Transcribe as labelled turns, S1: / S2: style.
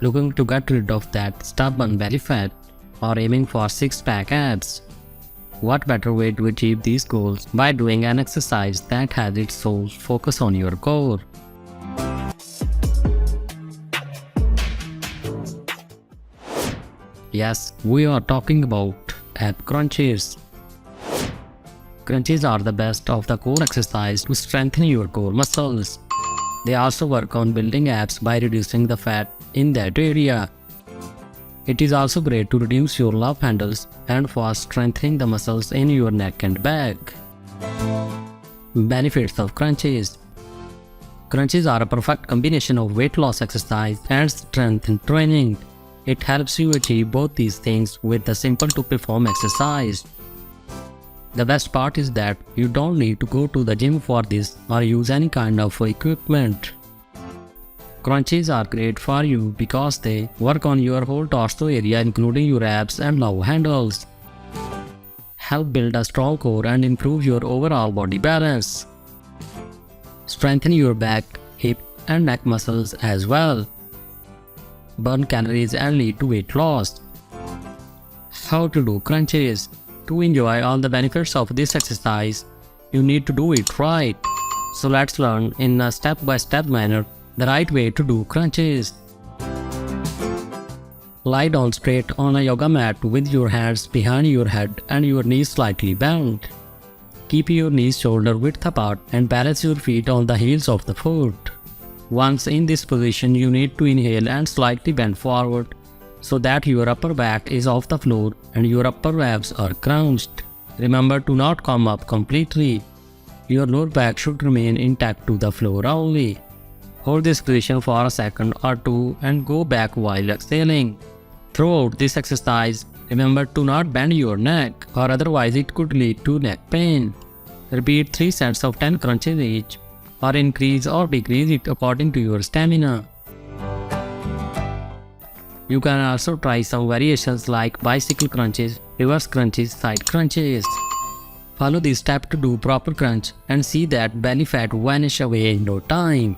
S1: Looking to get rid of that stubborn belly fat or aiming for six-pack abs? What better way to achieve these goals by doing an exercise that has its sole focus on your core? Yes, we are talking about ab crunches. Crunches are the best of the core exercise to strengthen your core muscles. They also work on building abs by reducing the fat in that area. It is also great to reduce your love handles and for strengthening the muscles in your neck and back. Benefits of crunches. Crunches are a perfect combination of weight loss exercise and strength training. It helps you achieve both these things with the simple to perform exercise. The best part is that you don't need to go to the gym for this or use any kind of equipment. Crunches are great for you because they work on your whole torso area including your abs and love handles. Help build a strong core and improve your overall body balance. Strengthen your back, hip and neck muscles as well. Burn calories and lead to weight loss. How to do crunches? To enjoy all the benefits of this exercise, you need to do it right. So let's learn in a step-by-step manner the right way to do crunches. Lie down straight on a yoga mat with your hands behind your head and your knees slightly bent. Keep your knees shoulder width apart and balance your feet on the heels of the foot. Once in this position, you need to inhale and slightly bend forward so that your upper back is off the floor and your upper abs are crouched. Remember to not come up completely. Your lower back should remain intact to the floor only. Hold this position for a second or two and go back while exhaling. Throughout this exercise, remember to not bend your neck or otherwise it could lead to neck pain. Repeat 3 sets of 10 crunches each, or increase or decrease it according to your stamina. You can also try some variations like bicycle crunches, reverse crunches, side crunches. Follow these steps to do proper crunch and see that belly fat vanish away in no time.